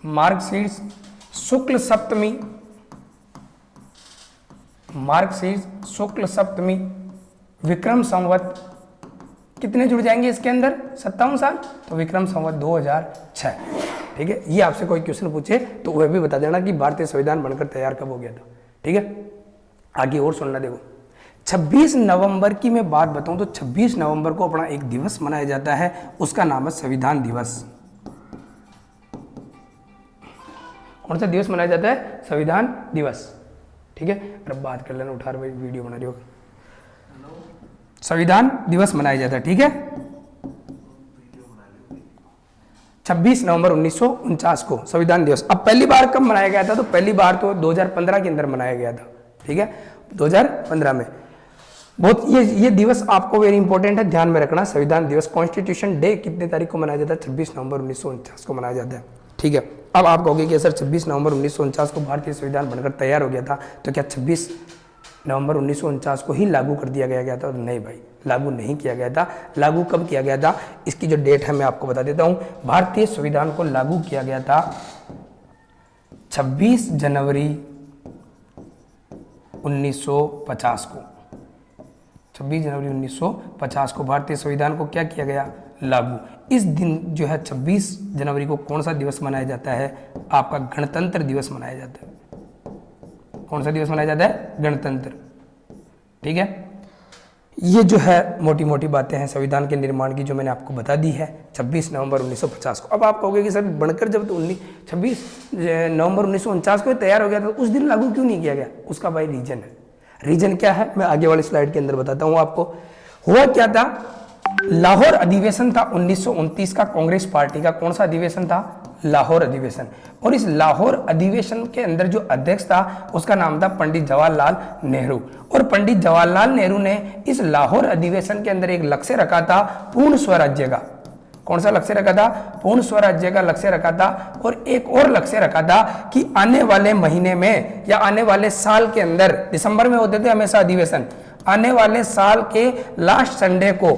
मार्गशीर्ष शुक्ल सप्तमी, मार्गशीर्ष शुक्ल सप्तमी विक्रम संवत, कितने जुड़ जाएंगे इसके अंदर, 57 साल, तो विक्रम संवत 2006। ठीक है, ये आपसे कोई क्वेश्चन पूछे तो वह भी बता देना कि भारतीय संविधान बनकर तैयार कब हो गया था। ठीक है, आगे और सुनना। देखो 26 नवंबर की मैं बात बताऊं तो 26 नवंबर को अपना एक दिवस मनाया जाता है, उसका नाम है संविधान दिवस। कौन सा दिवस मनाया जाता है, संविधान दिवस। ठीक है, अब बात कर लेना, उठा रहे वीडियो बना रही हो, संविधान दिवस मनाया जाता है। ठीक है, 26 नवंबर 1949 को संविधान दिवस। अब पहली बार कब मनाया गया था, तो पहली बार तो 2015 के अंदर मनाया गया था। ठीक है, 2015 में। बहुत ये दिवस आपको वेरी इंपॉर्टेंट है, ध्यान में रखना। संविधान दिवस, कॉन्स्टिट्यूशन डे कितने तारीख को मनाया जाता है, 26 नवंबर 1949 को मनाया जाता है। ठीक है, अब आप कहोगे कि सर 26 नवंबर 1949 को भारतीय संविधान बनकर तैयार हो गया था, तो क्या 26 नवंबर 1949 को ही लागू कर दिया गया था? नहीं भाई, लागू नहीं किया गया था। लागू कब किया गया था, इसकी जो डेट है मैं आपको बता देता हूं। भारतीय संविधान को लागू किया गया था 26 जनवरी 1950 को। 26 जनवरी 1950 को भारतीय संविधान को क्या किया गया, लागू। इस दिन जो है 26 जनवरी को कौन सा दिवस मनाया जाता है, आपका गणतंत्र दिवस मनाया जाता है। कौन सा दिवस मनाया जाता है, गणतंत्र। ठीक है, ये जो है मोटी मोटी बातें हैं संविधान के निर्माण की जो मैंने आपको बता दी है 26 नवंबर 1950 को। अब आप कहोगे कि सर बनकर जब तो 26 नवंबर 1949 को तैयार हो गया था, तो उस दिन लागू क्यों नहीं किया गया? उसका भाई रीजन है। रीजन क्या है मैं आगे वाली स्लाइड के अंदर बताता हूं आपको। हुआ क्या था, लाहौर अधिवेशन था 1929 का, कांग्रेस पार्टी का। कौन सा अधिवेशन था, लाहौर अधिवेशन। और इस लाहौर अधिवेशन के अंदर जो अध्यक्ष था उसका नाम था पंडित जवाहरलाल नेहरू। और पंडित जवाहरलाल नेहरू ने इस लाहौर अधिवेशन के अंदर एक लक्ष्य रखा था, पूर्ण स्वराज्य का। कौन सा लक्ष्य रखा था, पूर्ण स्वराज्य का लक्ष्य रखा था। और एक और लक्ष्य रखा था कि आने वाले महीने में या आने वाले साल के अंदर, दिसंबर में होते थे हमेशा अधिवेशन, आने वाले साल के लास्ट संडे को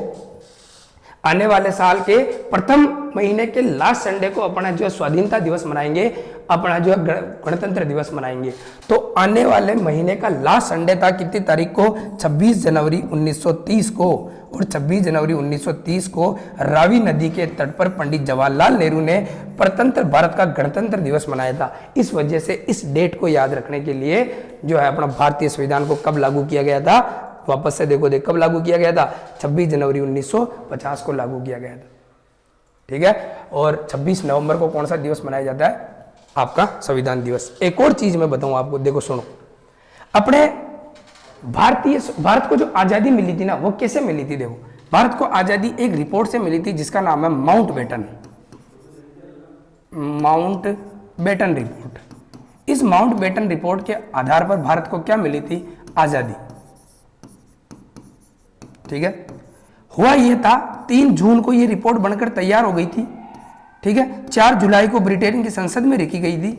आने वाले साल के प्रथम महीने के लास्ट संडे को अपना जो स्वाधीनता दिवस मनाएंगे, अपना जो गणतंत्र दिवस मनाएंगे। तो आने वाले महीने का लास्ट संडे था कितनी तारीख को? 26 जनवरी 1930 को। और 26 जनवरी 1930 को रावी नदी के तट पर पंडित जवाहरलाल नेहरू ने स्वतंत्र भारत का गणतंत्र दिवस मनाया था। इस वजह से इस डेट को याद रखने के लिए जो है अपना भारतीय संविधान को कब लागू किया गया था? वापस से देखो, कब लागू किया गया था? 26 जनवरी 1950 को लागू किया गया था। ठीक है। और 26 नवंबर को कौन सा दिवस मनाया जाता है? आपका संविधान दिवस। एक और चीज मैं बताऊं आपको, देखो सुनो, अपने भारत को जो आजादी मिली थी ना, वो कैसे मिली थी? देखो, भारत को आजादी एक रिपोर्ट से मिली थी जिसका नाम है माउंट बेटन रिपोर्ट। इस माउंट बेटन रिपोर्ट के आधार पर भारत को क्या मिली थी? आजादी। ठीक है। हुआ यह था 3 जून को यह रिपोर्ट बनकर तैयार हो गई थी। ठीक है। 4 जुलाई को ब्रिटेन की संसद में रखी गई थी।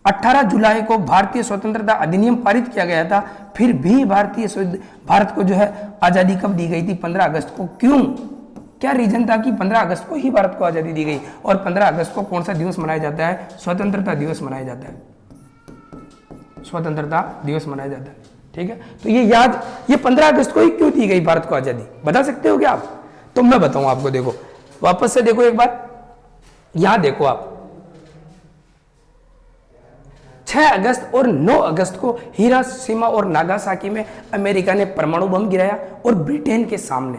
18 जुलाई को भारतीय स्वतंत्रता अधिनियम पारित किया गया था। फिर भी भारत को जो है आजादी कब दी गई थी? 15 अगस्त को। क्यों? क्या रीजन था कि 15 अगस्त को ही भारत को आजादी दी गई? और 15 अगस्त को कौन सा दिवस मनाया जाता है? स्वतंत्रता दिवस मनाया जाता है। स्वतंत्रता दिवस मनाया जाता है। ठीक है। तो ये 15 अगस्त को ही क्यों दी गई भारत को आजादी? बता सकते हो क्या आप? तो मैं बताऊं आपको। देखो, वापस से देखो एक बार, यहां देखो आप, 6 अगस्त और 9 अगस्त को हिरोशिमा और नागासाकी में अमेरिका ने परमाणु बम गिराया। और ब्रिटेन के सामने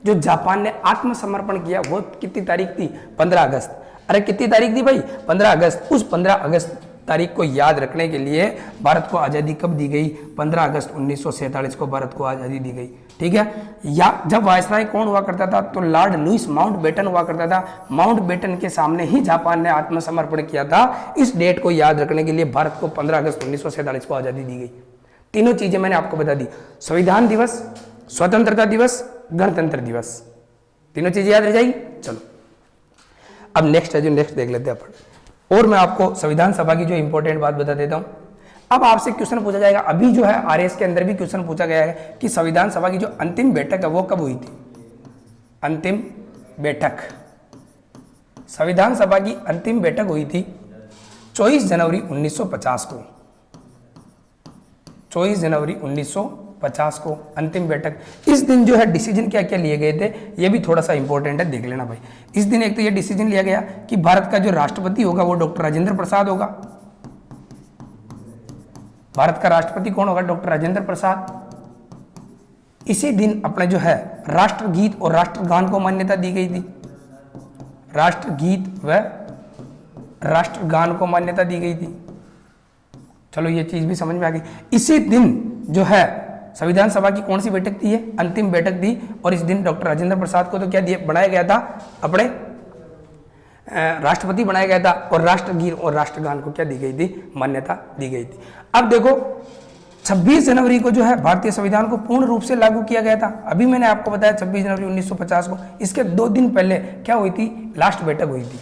जो जापान ने आत्मसमर्पण किया, वो कितनी तारीख थी? 15 अगस्त। अरे कितनी तारीख थी भाई? 15 अगस्त। उस 15 अगस्त तारीख को याद रखने के लिए भारत को आजादी कब दी गई? 15 अगस्त 1947 को भारत को आजादी दी गई। ठीक है। या जब वायसराय कौन हुआ करता था? तो लॉर्ड लुईस माउंटबेटन हुआ करता था। माउंटबेटन के सामने ही जापान ने आत्मसमर्पण किया था। इस डेट को याद रखने के लिए भारत को 15 अगस्त 1947 को आजादी दी गई। तीनों चीजें मैंने आपको बता दी, संविधान दिवस, स्वतंत्रता दिवस, गणतंत्र दिवस। तीनों चीजें याद रह जाएगी। चलो अब नेक्स्ट है, जो नेक्स्ट देख लेते हैं अपन। और मैं आपको संविधान सभा की जो इंपॉर्टेंट बात बता देता हूं। अब आपसे क्वेश्चन पूछा जाएगा, अभी जो है आरएस के अंदर भी क्वेश्चन पूछा गया है कि संविधान सभा की जो अंतिम बैठक है वो कब हुई थी? अंतिम बैठक, संविधान सभा की अंतिम बैठक हुई थी 24 जनवरी 1950 को। 24 जनवरी 1950 को अंतिम बैठक। इस दिन जो है डिसीजन क्या क्या लिए गए थे, ये भी थोड़ा सा इंपॉर्टेंट है, देख लेना भाई। इस दिन एक तो ये डिसीजन लिया गया कि भारत का जो राष्ट्रपति होगा वो डॉक्टर राजेंद्र प्रसाद होगा। भारत का राष्ट्रपति कौन होगा? डॉक्टर राजेंद्र प्रसाद। इसी दिन अपने जो है राष्ट्रगीत और राष्ट्रगान को मान्यता दी गई थी। राष्ट्रगीत व राष्ट्रगान को मान्यता दी गई थी। चलो ये चीज भी समझ में आ गई। इसी दिन जो है संविधान सभा की कौन सी बैठक थी? ये अंतिम बैठक थी। और इस दिन डॉक्टर राजेंद्र प्रसाद को तो क्या बनाया गया था? अपने राष्ट्रपति बनाया गया था। और राष्ट्रगीत और राष्ट्रगान को क्या दी गई थी? मान्यता दी गई थी। अब देखो 26 जनवरी को जो है भारतीय संविधान को पूर्ण रूप से लागू किया गया था। अभी मैंने आपको बताया 26 जनवरी 1950 को। इसके 2 दिन पहले क्या हुई थी? लास्ट बैठक हुई थी।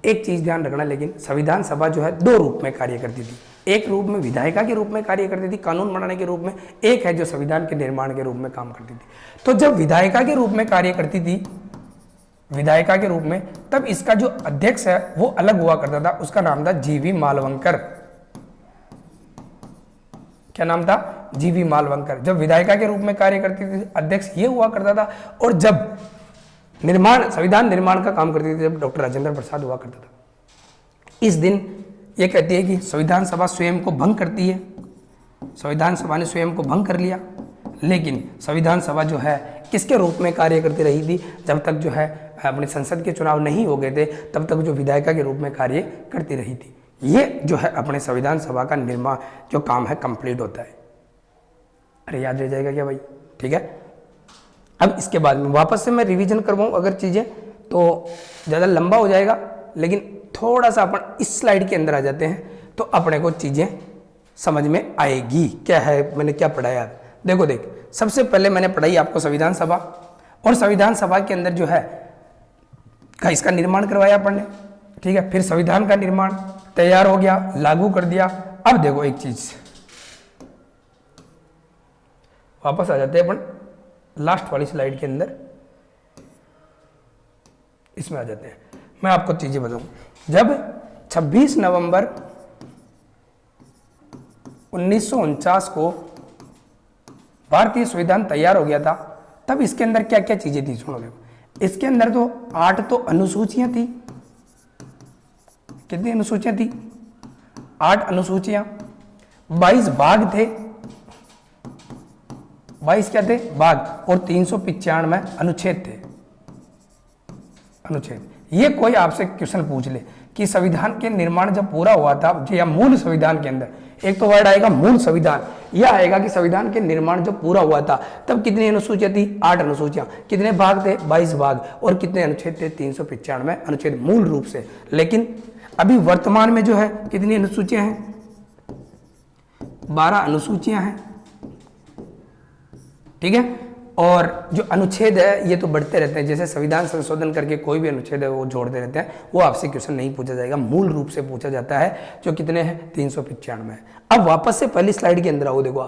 एक चीज ध्यान रखना, लेकिन संविधान सभा जो है 2 रूप में कार्य करती थी। एक रूप में विधायिका के रूप में कार्य करती थी, कानून बनाने के रूप में। एक है जो संविधान के निर्माण के रूप में काम करती थी। तो जब विधायिका के रूप में कार्य करती थी, विधायिका के रूप में, तब इसका जो अध्यक्ष है वो अलग हुआ करता था। उसका नाम था जीवी मालवंकर। क्या नाम था? जीवी मालवंकर। जब विधायिका के रूप में कार्य करती थी, अध्यक्ष ये हुआ करता था। और जब संविधान निर्माण का काम करती थी, जब डॉक्टर राजेंद्र प्रसाद हुआ करता था। इस दिन ये कहती है कि संविधान सभा स्वयं को भंग करती है। संविधान सभा ने स्वयं को भंग कर लिया। लेकिन संविधान सभा जो है किसके रूप में कार्य करती रही थी? जब तक जो है अपने संसद के चुनाव नहीं हो गए थे, तब तक जो विधायिका के रूप में कार्य करती रही थी। ये जो है अपने संविधान सभा का निर्माण जो काम है कंप्लीट होता है। अरे याद रह जाएगा क्या भाई? ठीक है। अब इसके बाद में वापस से मैं रिवीजन करवाऊं अगर चीजें, तो ज़्यादा लंबा हो जाएगा। लेकिन थोड़ा सा अपन इस स्लाइड के अंदर आ जाते हैं तो अपने को चीजें समझ में आएगी। क्या है, मैंने क्या पढ़ाया? देखो सबसे पहले मैंने पढ़ाई आपको संविधान सभा। और संविधान सभा के अंदर जो है इसका निर्माण करवाया अपन ने। ठीक है। फिर संविधान का निर्माण तैयार हो गया, लागू कर दिया। अब देखो एक चीज, वापस आ जाते हैं अपन लास्ट वाली स्लाइड के अंदर। इसमें आ जाते हैं। मैं आपको चीजें बताऊं, जब 26 नवंबर 1949 को भारतीय संविधान तैयार हो गया था, तब इसके अंदर क्या क्या चीजें थी सुनो। देखो इसके अंदर तो 8 तो अनुसूचियां थी। कितनी अनुसूचियां थी? 8 अनुसूचियां, 22 भाग थे। 22 क्या थे? भाग, और 395 अनुच्छेद थे। अनुच्छेद। ये कोई आपसे क्वेश्चन पूछ ले कि संविधान के निर्माण जब पूरा हुआ था, या मूल संविधान के अंदर, एक तो वर्ड आएगा मूल संविधान, यह आएगा कि संविधान के निर्माण जब पूरा हुआ था तब कितनी अनुसूचियां थी? 8 अनुसूचियां। कितने भाग थे? 22 भाग, और कितने अनुच्छेद थे? 395 अनुच्छेद मूल रूप से। लेकिन अभी वर्तमान में जो है कितनी अनुसूचियां हैं? 12 अनुसूचियां हैं, ठीक है। और जो अनुच्छेद है ये तो बढ़ते रहते हैं, जैसे संविधान संशोधन करके कोई भी अनुच्छेद है वो जोड़ते रहते हैं, वो आपसे क्वेश्चन नहीं पूछा जाएगा, मूल रूप से पूछा जाता है, जो कितने हैं? 395। अब वापस से पहली स्लाइड के अंदर आओ। देखो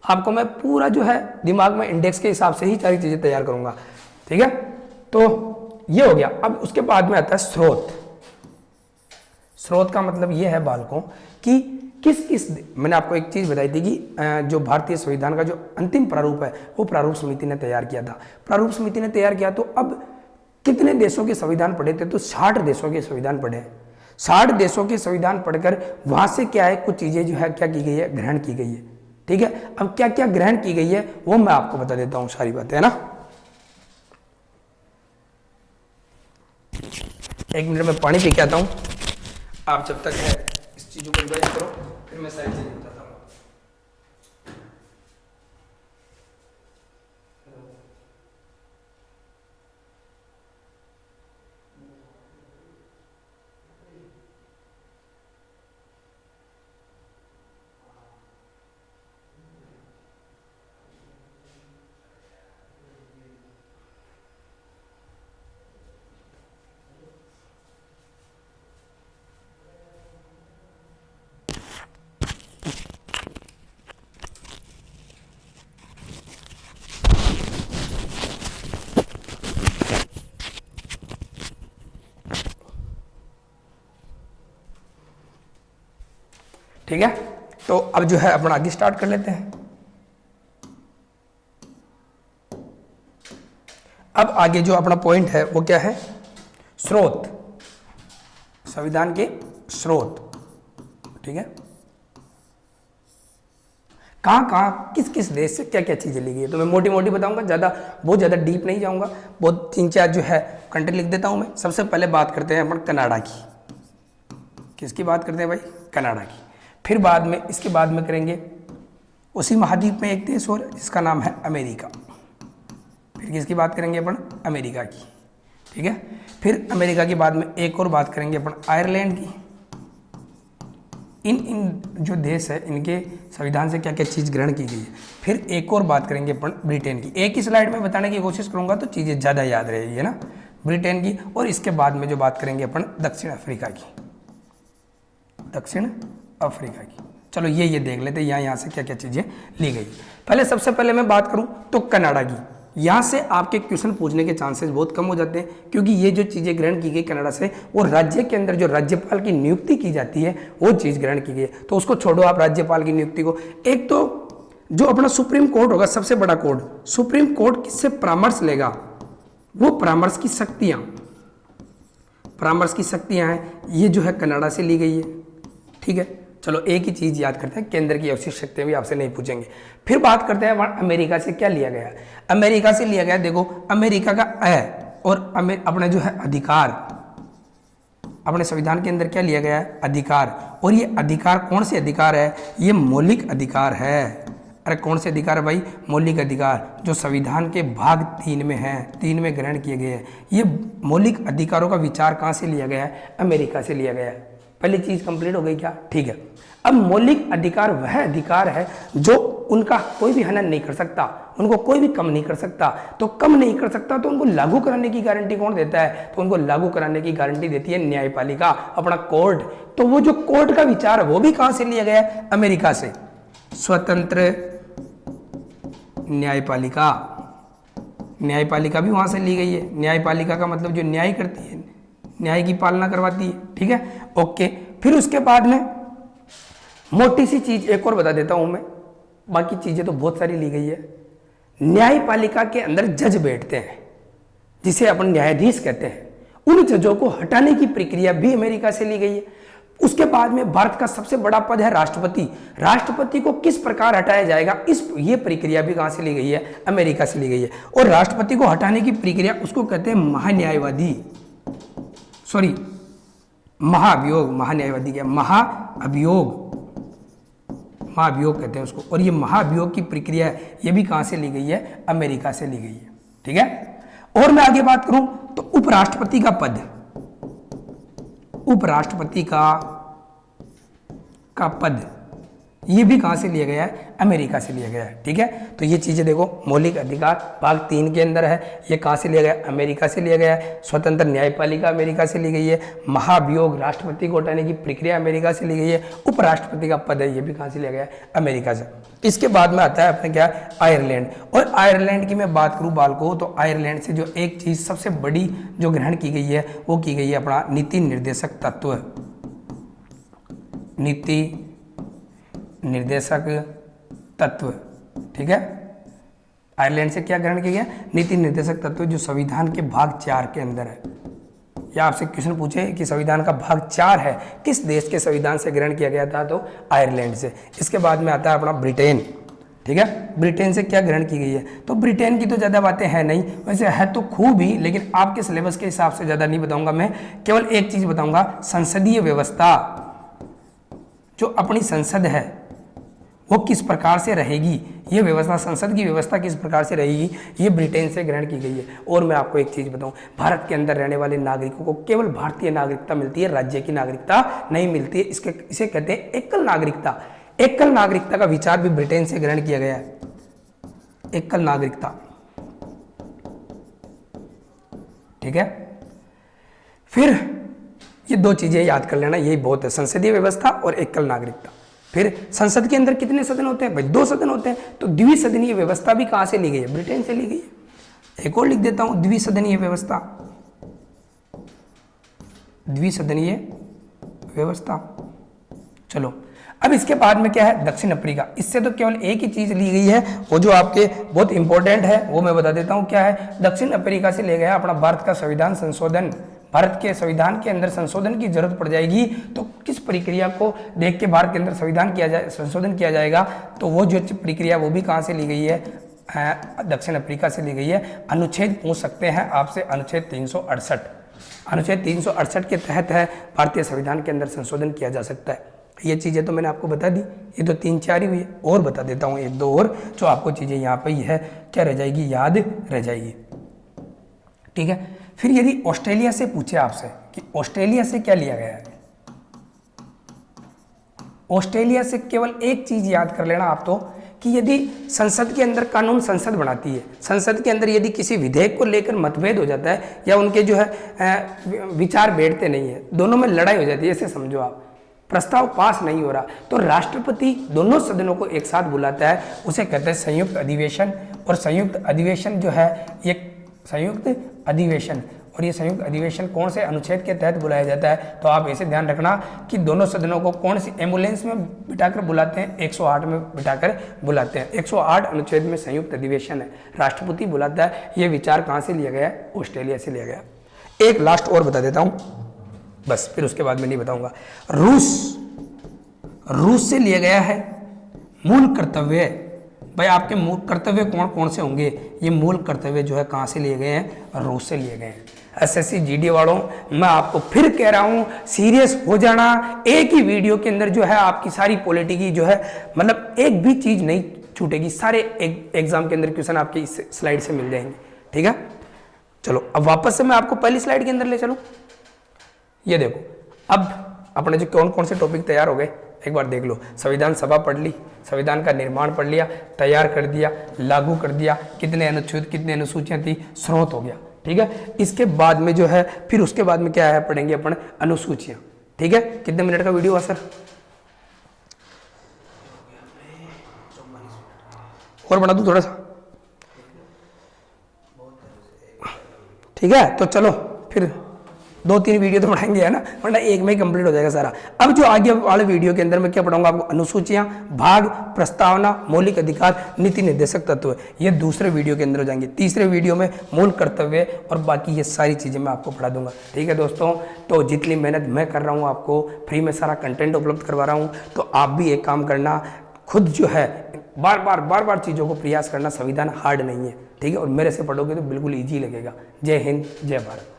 आपको मैं पूरा जो है दिमाग में इंडेक्स के हिसाब से ही सारी चीजें तैयार करूंगा, ठीक है। तो ये हो गया। अब उसके बाद में आता है स्रोत। स्रोत का मतलब ये है बालकों कि किस मैंने आपको एक चीज बताई थी कि जो भारतीय संविधान का जो अंतिम प्रारूप है वो प्रारूप समिति ने तैयार किया था। प्रारूप समिति ने तैयार किया, तो अब कितने देशों के संविधान पढ़े थे? तो 60 देशों के संविधान पढ़े। 60 देशों के संविधान पढ़कर वहां से क्या है, कुछ चीजें जो है क्या की गई है? ग्रहण की गई है, ठीक है। अब क्या क्या ग्रहण की गई है वो मैं आपको बता देता हूं, सारी बातें, है ना। एक मिनट में पानी पी के आता हूं, आप जब तक है इस चीजों को रिवाइज करो, फिर मैं सारी चीजें बताता हूँ। ठीक है, तो अब जो है अपना आगे स्टार्ट कर लेते हैं। अब आगे जो अपना पॉइंट है वो क्या है? स्रोत, संविधान के स्रोत, ठीक है। कहाँ किस किस देश से क्या क्या चीजें ली गई है, तो मैं मोटी मोटी बताऊंगा, बहुत ज्यादा डीप नहीं जाऊंगा, बहुत 3-4 जो है कंट्री लिख देता हूं मैं। सबसे पहले बात करते हैं अपन कनाडा की। किसकी बात करते हैं भाई? कनाडा की। फिर बाद में, इसके बाद में करेंगे उसी महाद्वीप में एक देश और, जिसका नाम है अमेरिका। फिर किसकी बात करेंगे अपन? अमेरिका की, ठीक है। फिर अमेरिका के बाद में एक और बात करेंगे अपन आयरलैंड की। इन जो देश है इनके संविधान से क्या क्या चीज़ ग्रहण की गई है। फिर एक और बात करेंगे अपन ब्रिटेन की। एक ही स्लाइड में बताने की कोशिश करूंगा तो चीज़ें ज़्यादा याद रहेगी, है ना, ब्रिटेन की। और इसके बाद में जो बात करेंगे अपन दक्षिण अफ्रीका की, दक्षिण अफ्रीका की। चलो ये देख लेते हैं यहाँ से क्या क्या चीज़ें ली गई। पहले सबसे पहले मैं बात करूँ तो कनाडा की। यहाँ से आपके क्वेश्चन पूछने के चांसेस बहुत कम हो जाते हैं, क्योंकि ये जो चीज़ें ग्रहण की गई कनाडा से, वो राज्य के अंदर जो राज्यपाल की नियुक्ति की जाती है वो चीज़ ग्रहण की गई है। तो उसको छोड़ो आप राज्यपाल की नियुक्ति को। एक तो जो अपना सुप्रीम कोर्ट होगा, सबसे बड़ा कोर्ट, सुप्रीम कोर्ट किससे परामर्श लेगा? वो परामर्श की शक्तियाँ, परामर्श की शक्तियाँ हैं, ये जो है कनाडा से ली गई है, ठीक है। चलो एक ही चीज याद करते हैं, केंद्र की अवशिष्ट शक्तियां भी आपसे नहीं पूछेंगे। फिर बात करते हैं अमेरिका से क्या लिया गया। अमेरिका से लिया गया, देखो अमेरिका का और अपने जो है अधिकार, अपने संविधान के अंदर क्या लिया गया है? अधिकार। और ये अधिकार कौन से अधिकार है? ये मौलिक अधिकार है। अरे कौन से अधिकार है भाई? मौलिक अधिकार, जो संविधान के भाग 3 में है, 3 में ग्रहण किए गए हैं। ये मौलिक अधिकारों का विचार कहाँ से लिया गया है? अमेरिका से लिया गया है। पहली चीज कंप्लीट हो गई क्या? ठीक है। अब मौलिक अधिकार वह अधिकार है जो उनका कोई भी हनन नहीं कर सकता, उनको कोई भी कम नहीं कर सकता। तो कम नहीं कर सकता तो उनको लागू कराने की गारंटी कौन देता है? तो उनको लागू कराने की गारंटी देती है न्यायपालिका, अपना कोर्ट। तो वो जो कोर्ट का विचार है वो भी कहां से लिया गया है? अमेरिका से। स्वतंत्र न्यायपालिका, न्यायपालिका भी वहां से ली गई है। न्यायपालिका का मतलब जो न्याय करती है, न्याय की पालना करवाती है, ठीक है, ओके। फिर उसके बाद में मोटी सी चीज एक और बता देता हूं मैं, बाकी चीजें तो बहुत सारी ली गई है। न्यायपालिका के अंदर जज बैठते हैं जिसे अपन न्यायाधीश कहते हैं, उन जजों को हटाने की प्रक्रिया भी अमेरिका से ली गई है। उसके बाद में भारत का सबसे बड़ा पद है राष्ट्रपति। राष्ट्रपति को किस प्रकार हटाया जाएगा, ये प्रक्रिया भी कहां से ली गई है, अमेरिका से ली गई है। और राष्ट्रपति को हटाने की प्रक्रिया उसको कहते हैं महान्यायवादी, सॉरी महाअभियोग, महान्यायवादी क्या, महाअभियोग कहते हैं उसको। और ये महाअभियोग की प्रक्रिया ये भी कहां से ली गई है, अमेरिका से ली गई है, ठीक है। और मैं आगे बात करूं तो उपराष्ट्रपति का पद, उपराष्ट्रपति का पद ये भी कहां से लिया गया है, अमेरिका से लिया गया है, ठीक है। तो ये चीजें देखो, मौलिक अधिकार भाग 3 के अंदर है, ये कहां से लिया गया, अमेरिका से लिया गया है। स्वतंत्र न्यायपालिका अमेरिका से ली गई है। महाभियोग राष्ट्रपति को हटाने की प्रक्रिया अमेरिका से ली गई है। उपराष्ट्रपति का पद है, ये भी कहां से लिया गया है, अमेरिका से। इसके बाद में आता है अपने क्या, आयरलैंड। और आयरलैंड की मैं बात करूं बालको, तो आयरलैंड से जो एक चीज सबसे बड़ी जो ग्रहण की गई है वो की गई है अपना नीति निर्देशक तत्व, नीति निर्देशक तत्व, ठीक है। आयरलैंड से क्या ग्रहण किया गया, नीति निर्देशक तत्व, जो संविधान के भाग 4 के अंदर है। या आपसे क्वेश्चन पूछे कि संविधान का भाग 4 है, किस देश के संविधान से ग्रहण किया गया था, तो आयरलैंड से। इसके बाद में आता है अपना ब्रिटेन, ठीक है। ब्रिटेन से क्या ग्रहण की गई है, तो ब्रिटेन की तो ज्यादा बातें है नहीं, वैसे है तो खूब ही, लेकिन आपके सिलेबस के हिसाब से ज्यादा नहीं बताऊंगा मैं, केवल एक चीज बताऊंगा, संसदीय व्यवस्था, जो अपनी संसद है वो किस प्रकार से रहेगी, ये व्यवस्था, संसद की व्यवस्था किस प्रकार से रहेगी, ये ब्रिटेन से ग्रहण की गई है। और मैं आपको एक चीज बताऊं, भारत के अंदर रहने वाले नागरिकों को केवल भारतीय नागरिकता मिलती है, राज्य की नागरिकता नहीं मिलती है। इसे कहते हैं एकल नागरिकता। एकल नागरिकता का विचार भी ब्रिटेन से ग्रहण किया गया है, एकल नागरिकता, ठीक है। फिर ये 2 चीजें याद कर लेना, यही बहुत है, संसदीय व्यवस्था और एकल नागरिकता। फिर संसद के अंदर कितने सदन होते हैं भाई, 2 सदन होते हैं, तो द्विसदनीय व्यवस्था भी कहां से ली गई है, ब्रिटेन से ली गई है। एक और लिख देता हूं, द्विसदनीय व्यवस्था, द्विसदनीय व्यवस्था। चलो अब इसके बाद में क्या है, दक्षिण अफ्रीका। इससे तो केवल एक ही चीज ली गई है, वो जो आपके बहुत इंपॉर्टेंट है वो मैं बता देता हूं क्या है। दक्षिण अफ्रीका से ले गया अपना भारत का संविधान संशोधन। भारत के संविधान के अंदर संशोधन की जरूरत पड़ जाएगी, तो किस प्रक्रिया को देख के भारत के अंदर संशोधन किया जाएगा, तो वो जो प्रक्रिया वो भी कहां से ली गई है, दक्षिण अफ्रीका से ली गई है। अनुच्छेद पूछ सकते हैं आपसे, अनुच्छेद 368, अनुच्छेद 368 के तहत है भारतीय संविधान के अंदर संशोधन किया जा सकता है। ये चीजें तो मैंने आपको बता दी, ये तो 3-4 ही हुई है, और बता देता हूँ 1-2 और, जो आपको चीजें यहाँ पे है क्या रह जाएगी, याद रह जाएगी, ठीक है। फिर यदि ऑस्ट्रेलिया से पूछे आपसे कि ऑस्ट्रेलिया से क्या लिया गया है, ऑस्ट्रेलिया से केवल एक चीज याद कर लेना आप, तो कि यदि संसद के अंदर कानून संसद बनाती है, संसद के अंदर यदि किसी विधेयक को लेकर मतभेद हो जाता है या उनके जो है विचार बैठते नहीं है, दोनों में लड़ाई हो जाती है, ऐसे समझो आप, प्रस्ताव पास नहीं हो रहा, तो राष्ट्रपति दोनों सदनों को एक साथ बुलाता है, उसे कहते हैं संयुक्त अधिवेशन। और संयुक्त अधिवेशन जो है ये संयुक्त अधिवेशन, और ये संयुक्त अधिवेशन कौन से अनुच्छेद के तहत बुलाया जाता है, तो आप ऐसे ध्यान रखना कि दोनों सदनों को कौन सी एम्बुलेंस में बिठाकर बुलाते हैं, 108 में बिठाकर बुलाते हैं। 108 अनुच्छेद में संयुक्त अधिवेशन है, राष्ट्रपति बुलाता है। ये विचार कहाँ से लिया गया है, ऑस्ट्रेलिया से लिया गया। एक लास्ट और बता देता हूँ बस, फिर उसके बाद मैं नहीं बताऊंगा। रूस से लिया गया है मूल कर्तव्य। भाई आपके मूल कर्तव्य कौन कौन से होंगे, ये मूल कर्तव्य जो है कहां से लिए गए हैं, रूस से लिए गए हैं। एसएससी जीडी वालों, मैं आपको फिर कह रहा हूं, सीरियस हो जाना। एक ही वीडियो के अंदर जो है आपकी सारी पॉलिटी की जो है, मतलब एक भी चीज नहीं छूटेगी, सारे एग्जाम के अंदर क्वेश्चन आपकी इस स्लाइड से मिल जाएंगे, ठीक है। चलो अब वापस से मैं आपको पहली स्लाइड के अंदर ले चलूं। ये देखो, अब अपने जो कौन कौन से टॉपिक तैयार हो गए एक बार देख लो। संविधान सभा पढ़ ली, संविधान का निर्माण पढ़ लिया, तैयार कर दिया, लागू कर दिया, कितने अनुच्छेद कितने अनुसूचियां थी, स्रोत हो गया, ठीक है। इसके बाद में जो है फिर उसके बाद में क्या है, पढ़ेंगे अपन अनुसूचियां, ठीक है। कितने मिनट का वीडियो हुआ सर, और बना दूं थोड़ा सा, ठीक है, तो चलो फिर 2-3 वीडियो तो बढ़ाएंगे, है ना, वरना एक में ही कंप्लीट हो जाएगा सारा। अब जो आगे वाले वीडियो के अंदर मैं क्या पढ़ाऊंगा आपको, अनुसूचियां, भाग, प्रस्तावना, मौलिक अधिकार, नीति निर्देशक तत्व, ये दूसरे वीडियो के अंदर हो जाएंगे। तीसरे वीडियो में मूल कर्तव्य और बाकी ये सारी चीज़ें मैं आपको पढ़ा दूंगा। ठीक है दोस्तों, तो जितनी मेहनत मैं कर रहा हूँ, आपको फ्री में सारा कंटेंट उपलब्ध करवा रहा हूँ, तो आप भी एक काम करना, खुद जो है बार बार चीज़ों को प्रयास करना। संविधान हार्ड नहीं है, ठीक है, और मेरे से पढ़ोगे तो बिल्कुल ईजी लगेगा। जय हिंद, जय भारत।